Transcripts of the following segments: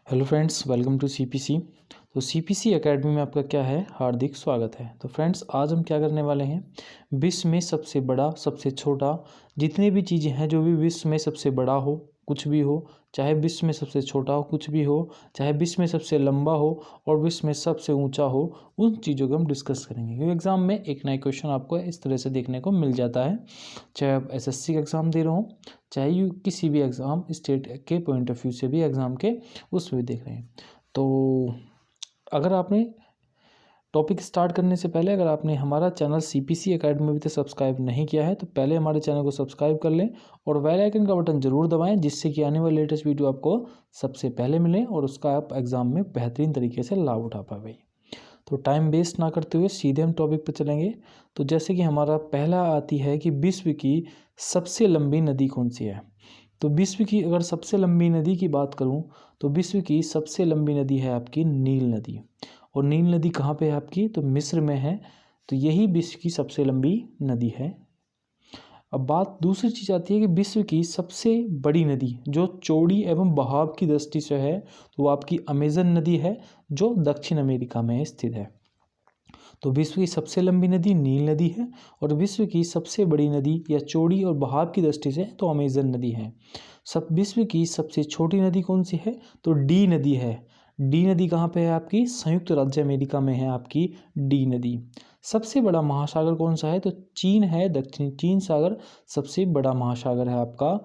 Hello friends, welcome to CPC. तो CPC academy में आपका क्या है, हार्दिक स्वागत है। तो फ्रेंड्स, आज हम क्या करने वाले हैं, विश्व में सबसे बड़ा, सबसे छोटा, जितनी भी चीज़ें हैं, जो भी विश्व में सबसे बड़ा हो, कुछ भी हो, चाहे विश्व में सबसे छोटा हो, कुछ भी हो, चाहे विश्व में सबसे लंबा हो और विश्व में सबसे ऊंचा हो, उन चीज़ों को हम डिस्कस करेंगे। क्योंकि एग्जाम में एक नया क्वेश्चन आपको इस तरह से देखने को मिल जाता है, चाहे आप एसएससी का एग्ज़ाम दे रहे हो, चाहे यू किसी भी एग्ज़ाम स्टेट के पॉइंट ऑफ व्यू से भी एग्ज़ाम के उस पर भी देख रहे हैं। तो अगर आपने टॉपिक स्टार्ट करने से पहले अगर आपने हमारा चैनल सीपीसी एकेडमी अभी तक सब्सक्राइब नहीं किया है तो पहले हमारे चैनल को सब्सक्राइब कर लें और बेल आइकन का बटन जरूर दबाएं, जिससे कि आने वाली लेटेस्ट वीडियो आपको सबसे पहले मिले और उसका आप एग्ज़ाम में बेहतरीन तरीके से लाभ उठा पाए। तो टाइम वेस्ट ना करते हुए सीधे हम टॉपिक पर चलेंगे। तो जैसे कि हमारा पहला आती है कि विश्व की सबसे लंबी नदी कौन सी है। तो विश्व की अगर सबसे लंबी नदी की बात करूं तो विश्व की सबसे लंबी नदी है आपकी नील नदी। और नील नदी कहाँ पे है आपकी, तो मिस्र में है। तो यही विश्व की सबसे लंबी नदी है। अब बात दूसरी चीज़ आती है कि विश्व की सबसे बड़ी नदी जो चौड़ी एवं बहाव की दृष्टि से है तो वो आपकी अमेजन नदी है, जो दक्षिण अमेरिका में स्थित है। तो विश्व की सबसे लंबी नदी नील नदी है और विश्व की सबसे बड़ी नदी या चौड़ी और बहाव की दृष्टि से तो अमेजन नदी है। सब विश्व की सबसे छोटी नदी कौन सी है, तो डी नदी है। डी नदी कहाँ पे है आपकी, संयुक्त राज्य अमेरिका में है आपकी डी नदी। सबसे बड़ा महासागर कौन सा है, तो चीन है, दक्षिणी चीन सागर सबसे बड़ा महासागर है आपका।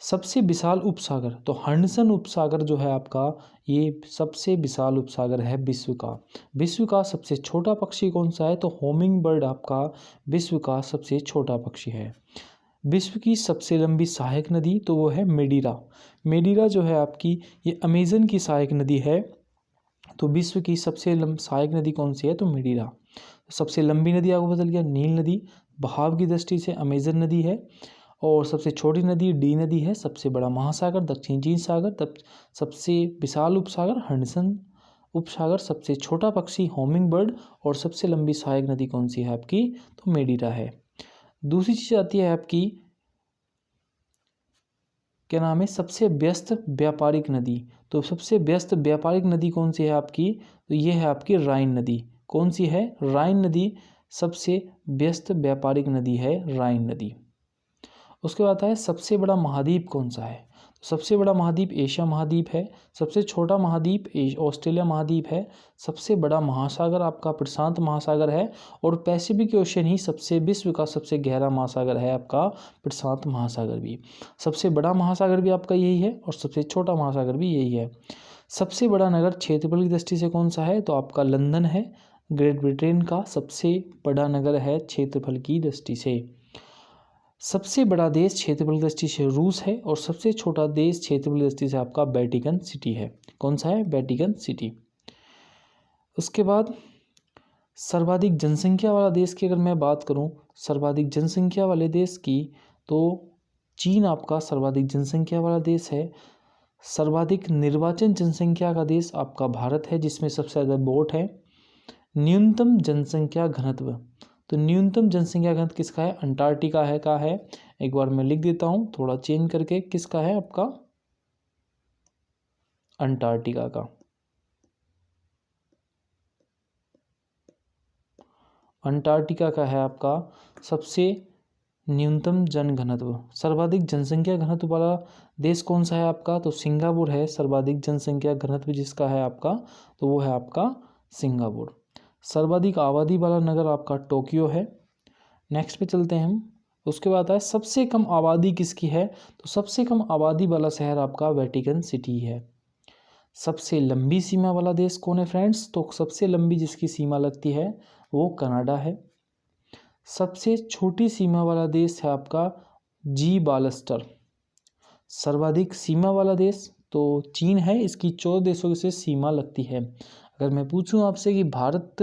सबसे विशाल उपसागर तो हडसन उपसागर जो है आपका, ये सबसे विशाल उपसागर है विश्व का। विश्व का सबसे छोटा पक्षी कौन सा है, तो होमिंग बर्ड आपका विश्व का सबसे छोटा पक्षी है। विश्व की सबसे लंबी सहायक नदी तो वो है मेडीरा। मेडीरा जो है आपकी ये अमेजन की सहायक नदी है। तो विश्व की सबसे सहायक नदी कौन सी है, तो मेडीरा। सबसे लंबी नदी आपको बदल गया नील नदी, बहाव की दृष्टि से अमेजन नदी है। और सबसे छोटी नदी डी नदी है। सबसे बड़ा महासागर दक्षिण चीन सागर, तब सबसे विशाल उपसागर हडसन उपसागर, सबसे छोटा पक्षी होमिंग बर्ड और सबसे लंबी सहायक नदी कौन सी है आपकी, तो मेडीरा है। दूसरी चीज़ आती है आपकी, क्या नाम है, सबसे व्यस्त व्यापारिक नदी। तो सबसे व्यस्त व्यापारिक नदी कौन सी है आपकी, तो ये है आपकी राइन नदी। कौन सी है, राइन नदी सबसे व्यस्त व्यापारिक नदी है, राइन नदी। उसके बाद है सबसे बड़ा महाद्वीप कौन सा है। तो सबसे बड़ा महाद्वीप एशिया महाद्वीप है। सबसे छोटा महाद्वीप ऑस्ट्रेलिया महाद्वीप है। सबसे बड़ा महासागर आपका प्रशांत महासागर है। और पैसिफिक ओशन ही सबसे विश्व का सबसे गहरा महासागर है आपका प्रशांत महासागर भी। सबसे बड़ा महासागर भी आपका यही है और सबसे छोटा महासागर भी यही है। सबसे बड़ा नगर क्षेत्रफल की दृष्टि से कौन सा है, तो आपका लंदन है। ग्रेट ब्रिटेन का सबसे बड़ा नगर है क्षेत्रफल की दृष्टि से। सबसे बड़ा देश क्षेत्रफल की दृष्टि से रूस है और सबसे छोटा देश क्षेत्रफल की दृष्टि से आपका वेटिकन सिटी है। कौन सा है, वेटिकन सिटी। उसके बाद सर्वाधिक जनसंख्या वाला देश की अगर मैं बात करूं, सर्वाधिक जनसंख्या वाले देश की, तो चीन आपका सर्वाधिक जनसंख्या वाला देश है। सर्वाधिक निर्वाचन जनसंख्या का देश आपका भारत है, जिसमें सबसे ज़्यादा वोट है। न्यूनतम जनसंख्या घनत्व, तो न्यूनतम जनसंख्या घनत्व किसका है, अंटार्कटिका है का है। एक बार मैं लिख देता हूँ थोड़ा चेंज करके, किसका है आपका, अंटार्कटिका का। अंटार्कटिका का है आपका सबसे न्यूनतम जन घनत्व। सर्वाधिक जनसंख्या घनत्व वाला देश कौन सा है आपका, तो सिंगापुर है। सर्वाधिक जनसंख्या घनत्व जिसका है आपका, तो वो है आपका सिंगापुर। सर्वाधिक आबादी वाला नगर आपका टोक्यो है। नेक्स्ट पे चलते हैं हम। उसके बाद है सबसे कम आबादी किसकी है, तो सबसे कम आबादी वाला शहर आपका वेटिकन सिटी है। सबसे लंबी सीमा वाला देश कौन है फ्रेंड्स, तो सबसे लंबी जिसकी सीमा लगती है वो कनाडा है। सबसे छोटी सीमा वाला देश है आपका जी बालस्टर। सर्वाधिक सीमा वाला देश तो चीन है, इसकी 14 देशों से सीमा लगती है। अगर मैं पूछूं आपसे कि भारत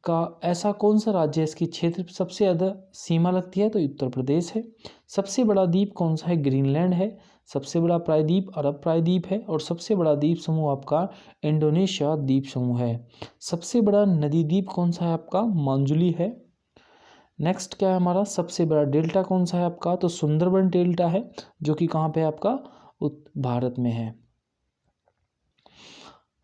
का ऐसा कौन सा राज्य है इसकी क्षेत्र सबसे ज़्यादा सीमा लगती है, तो उत्तर प्रदेश है। सबसे बड़ा द्वीप कौन सा है, ग्रीनलैंड है। सबसे बड़ा प्रायद्वीप अरब प्रायद्वीप है और सबसे बड़ा द्वीप समूह आपका इंडोनेशिया द्वीप समूह है। सबसे बड़ा नदी द्वीप कौन सा है आपका, मांजुली है। नेक्स्ट क्या है हमारा, सबसे बड़ा डेल्टा कौन सा है आपका, तो सुंदरबन डेल्टा है, जो कि कहाँ पे है आपका, भारत में है।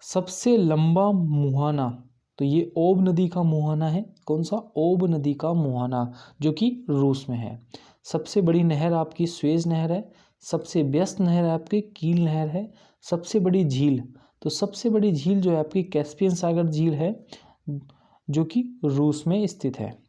सबसे लंबा मुहाना, तो ये ओब नदी का मुहाना है। कौन सा? ओब नदी का मुहाना, जो कि रूस में है। सबसे बड़ी नहर आपकी स्वेज नहर है। सबसे व्यस्त नहर आपकी कील नहर है। सबसे बड़ी झील, तो सबसे बड़ी झील जो है आपकी कैस्पियन सागर झील है, जो कि रूस में स्थित है।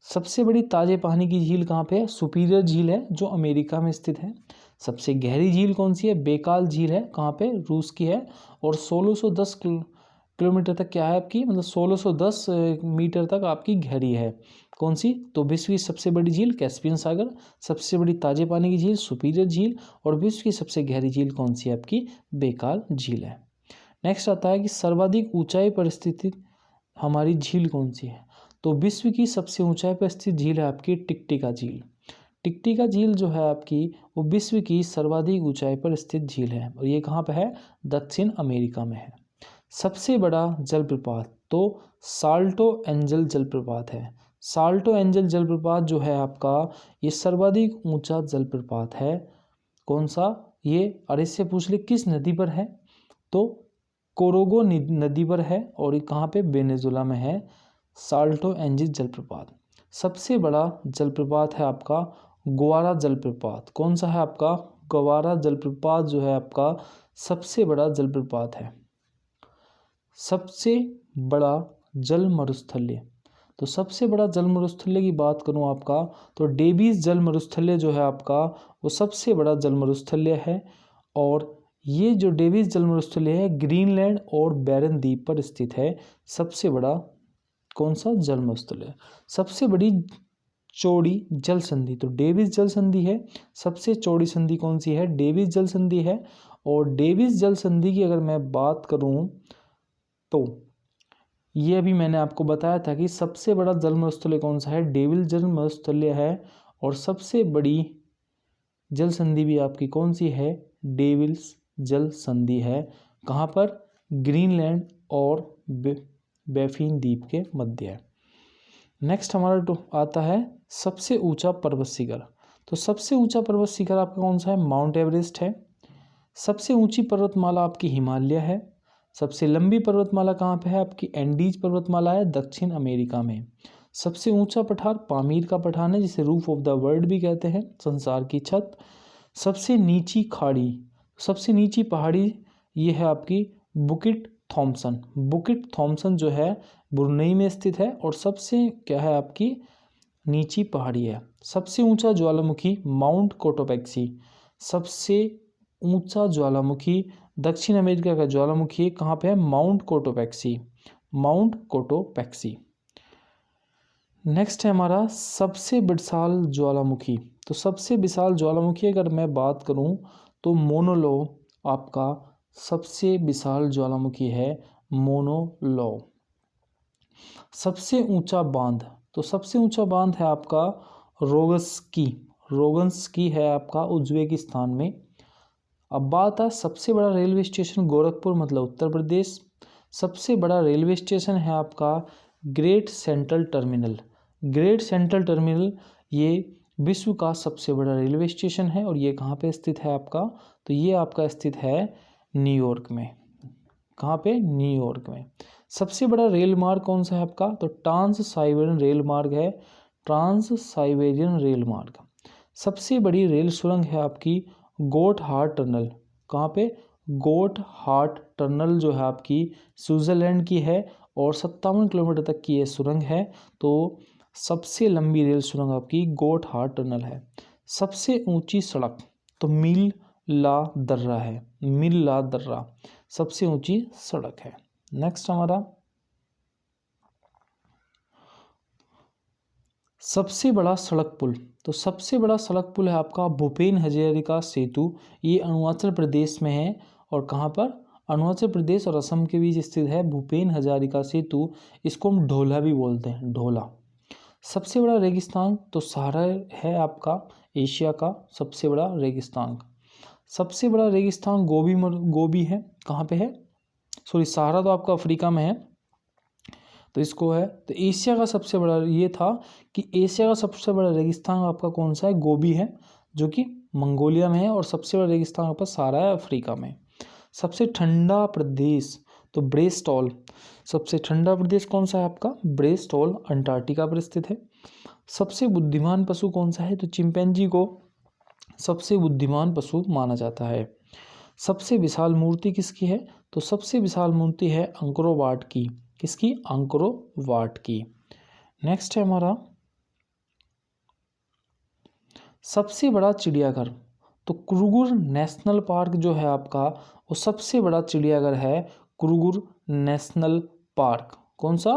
सबसे बड़ी ताजे पानी की झील कहाँ पे है? सुपीरियर झील है, जो अमेरिका में स्थित है। सबसे गहरी झील कौन सी है? बेकाल झील है। कहाँ पे? रूस की है। और 1610 किलोमीटर तक क्या है आपकी, मतलब 1610 मीटर तक आपकी गहरी है। कौन सी? तो विश्व की सबसे बड़ी झील कैस्पियन सागर, सबसे बड़ी ताजे पानी की झील सुपीरियर झील, और विश्व की सबसे गहरी झील कौन सी है आपकी? बेकाल झील है। नेक्स्ट आता है कि सर्वाधिक ऊंचाई पर स्थित हमारी झील कौन सी है? तो विश्व की सबसे ऊंचाई पर स्थित झील है आपकी टिकटिका झील। टिकटिका झील जो है आपकी, वो विश्व की सर्वाधिक ऊंचाई पर स्थित झील है, और ये कहाँ पे है? दक्षिण अमेरिका में है। सबसे बड़ा जलप्रपात, तो साल्टो एंजल जलप्रपात है। साल्टो एंजल जलप्रपात जो है आपका, ये सर्वाधिक ऊंचा जलप्रपात है। कौन सा? ये, और इससे पूछ ले किस नदी पर है, तो कोरोगो नदी पर है, और ये कहाँ पे? वेनेजुला में है साल्टो एंजल जलप्रपात। सबसे बड़ा जलप्रपात है आपका ग्वारा जलप्रपात। कौन सा है आपका? ग्वारा जलप्रपात जो है आपका सबसे बड़ा जलप्रपात है। सबसे बड़ा जल मरुस्थल्य, तो सबसे बड़ा जल मरुस्थल्य की बात करूं आपका, तो डेविस जल मरुस्थल्य जो है आपका, वो सबसे बड़ा जल मरुस्थल्य है। और ये जो डेविस जल मरुस्थल्य है, ग्रीनलैंड और बैरन द्वीप पर स्थित है। सबसे बड़ा कौन सा? जल मरुस्थल्य। सबसे बड़ी चौड़ी जल संधि, तो डेविस जल संधि है। सबसे चौड़ी संधि कौन सी है? डेविस जल संधि है। और डेविस जल संधि की अगर मैं बात करूं, तो ये अभी मैंने आपको बताया था कि सबसे बड़ा जल मरुस्थल्य कौन सा है? डेविस जल मरुस्थल्य है। और सबसे बड़ी जल संधि भी आपकी कौन सी है? डेविस जल संधि है। कहाँ पर? ग्रीनलैंड और बैफिन द्वीप के मध्य है। नेक्स्ट हमारा आता है सबसे ऊंचा पर्वत शिखर। तो सबसे ऊंचा पर्वत शिखर आपका कौन सा है? माउंट एवरेस्ट है। सबसे ऊंची पर्वतमाला आपकी हिमालय है। सबसे लंबी पर्वतमाला कहाँ पे है आपकी? एंडीज पर्वतमाला है, दक्षिण अमेरिका में। सबसे ऊंचा पठार पामीर का पठार है, जिसे रूफ ऑफ द वर्ल्ड भी कहते हैं, संसार की छत। सबसे नीची खाड़ी, सबसे नीची पहाड़ी, ये है आपकी बुकिट थॉम्सन। बुकिट थॉम्सन जो है ब्रुनेई में स्थित है, और सबसे क्या है आपकी? नीची पहाड़ी है। सबसे ऊंचा ज्वालामुखी माउंट कोटोपैक्सी। सबसे ऊंचा ज्वालामुखी दक्षिण अमेरिका का ज्वालामुखी कहाँ पे है? Mount Cotopaxi. Mount Cotopaxi. Next है हमारा सबसे विशाल ज्वालामुखी। तो सबसे विशाल ज्वालामुखी अगर मैं बात करूं, तो मोनो आपका सबसे विशाल ज्वालामुखी है, मोनो। सबसे ऊंचा बांध, तो सबसे ऊंचा बांध है आपका रोगस्की। रोगन्स्की है आपका उज्बेकिस्तान में। अब बात है सबसे बड़ा रेलवे स्टेशन गोरखपुर, मतलब उत्तर प्रदेश। सबसे बड़ा रेलवे स्टेशन है आपका great central terminal. Great central terminal ये विश्व का सबसे बड़ा रेलवे स्टेशन है, और ये कहाँ पे स्थित है आपका? तो ये आपका स्थित है न्यूयॉर्क में। कहाँ पे? न्यूयॉर्क में। सबसे बड़ा रेल मार्ग कौन सा है आपका? तो ट्रांस साइबेरियन रेल मार्ग है, ट्रांस साइबेरियन रेल मार्ग। सबसे बड़ी रेल सुरंग है आपकी गोटहार्ड टनल। कहाँ पे? गोटहार्ड टनल जो है आपकी स्विट्जरलैंड की है, और 57 किलोमीटर तक की ये सुरंग है। तो सबसे लंबी रेल सुरंग आपकी गोटहार्ड टनल है। सबसे ऊंची सड़क, तो मील ला दर्रा है। मील ला दर्रा सबसे ऊंची सड़क है। नेक्स्ट हमारा सबसे बड़ा सड़क पुल। तो सबसे बड़ा सड़क पुल है आपका भूपेन हजारिका सेतु। ये अरुणाचल प्रदेश में है, और कहाँ पर? अरुणाचल प्रदेश और असम के बीच स्थित है भूपेन हजारिका सेतु। इसको हम ढोला भी बोलते हैं, ढोला। सबसे बड़ा रेगिस्तान, तो सहारा है आपका एशिया का सबसे बड़ा रेगिस्तान। सबसे बड़ा रेगिस्तान गोबी है। कहाँ पे है? सॉरी, सहारा तो आपका अफ्रीका में है, तो इसको है। तो एशिया का सबसे बड़ा ये था कि एशिया का सबसे बड़ा रेगिस्तान आपका कौन सा है? गोबी है, जो कि मंगोलिया में है। और सबसे बड़ा रेगिस्तान आपका सहारा है, अफ्रीका में। सबसे ठंडा प्रदेश, तो ब्रेस्टॉल। सबसे ठंडा प्रदेश कौन सा है आपका? ब्रेस्टॉल अंटार्कटिका पर स्थित है। सबसे बुद्धिमान पशु कौन सा है? तो चिंपैंजी को सबसे बुद्धिमान पशु माना जाता है। सबसे विशाल मूर्ति किसकी है? तो सबसे विशाल मूर्ति है अंकोर वाट की। किसकी? अंकोर वाट की। नेक्स्ट है हमारा सबसे बड़ा चिड़ियाघर। तो कुरुगुर नेशनल पार्क जो है आपका, वो सबसे बड़ा चिड़ियाघर है कुरुगुर नेशनल पार्क। कौन सा?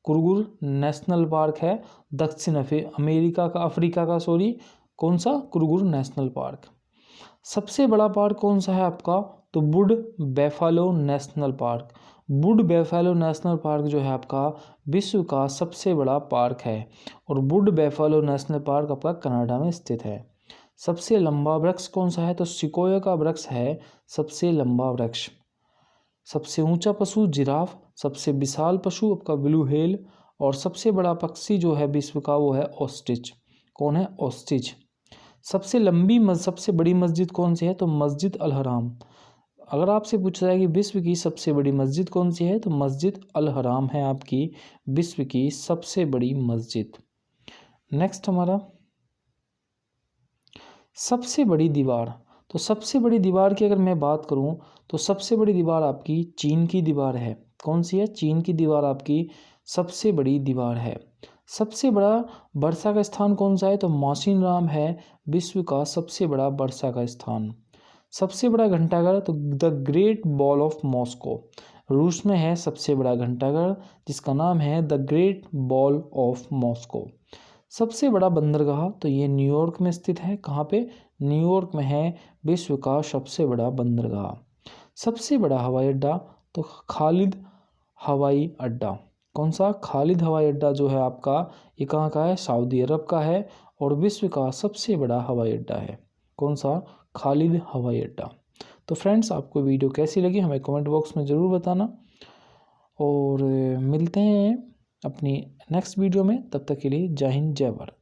कुरुगुर नेशनल पार्क है दक्षिण अफ्रीका का कौन सा? Kruger national park. सबसे बड़ा पार्क कौन सा है आपका? तो wood buffalo national park. Wood buffalo national park जो है आपका विश्व का सबसे बड़ा पार्क है और वुड बेफालो नेशनल पार्क आपका कनाडा में स्थित है। सबसे लंबा वृक्ष कौन सा है? तो सिकोया का वृक्ष है सबसे लंबा वृक्ष। सबसे ऊंचा पशु जिराफ। सबसे विशाल पशु आपका ब्लू व्हेल। और सबसे बड़ा पक्षी जो है विश्व का वो है ऑस्ट्रिच। कौन है? ऑस्ट्रिच। सबसे बड़ी मस्जिद कौन सी है? तो मस्जिद अल हराम। अगर आपसे पूछा जाए कि विश्व की सबसे बड़ी मस्जिद कौन सी है, तो मस्जिद अल हराम है आपकी विश्व की सबसे बड़ी मस्जिद। नेक्स्ट हमारा सबसे बड़ी दीवार। तो सबसे बड़ी दीवार की अगर मैं बात करूं तो सबसे बड़ी दीवार आपकी चीन की दीवार है। कौन सी है? चीन की दीवार आपकी सबसे बड़ी दीवार है। सबसे बड़ा वर्षा का स्थान कौन सा है? तो मौसिनराम है विश्व का सबसे बड़ा वर्षा का स्थान। सबसे बड़ा घंटाघर तो the great ball of Moscow. रूस में है सबसे बड़ा घंटाघर जिसका नाम है the great ball of Moscow. सबसे बड़ा बंदरगाह तो ये न्यूयॉर्क में स्थित है। कहाँ पे? न्यूयॉर्क में है विश्व का सबसे बड़ा बंदरगाह। सबसे बड़ा हवाई अड्डा तो खालिद हवाई अड्डा। कौन सा? खालिद हवाई अड्डा जो है आपका, ये कहाँ का है? सऊदी अरब का है और विश्व का सबसे बड़ा हवाई अड्डा है। कौन सा? खालिद हवाई अड्डा। तो फ्रेंड्स, आपको वीडियो कैसी लगी हमें कमेंट बॉक्स में ज़रूर बताना और मिलते हैं अपनी नेक्स्ट वीडियो में। तब तक के लिए जय हिंद जय भारत।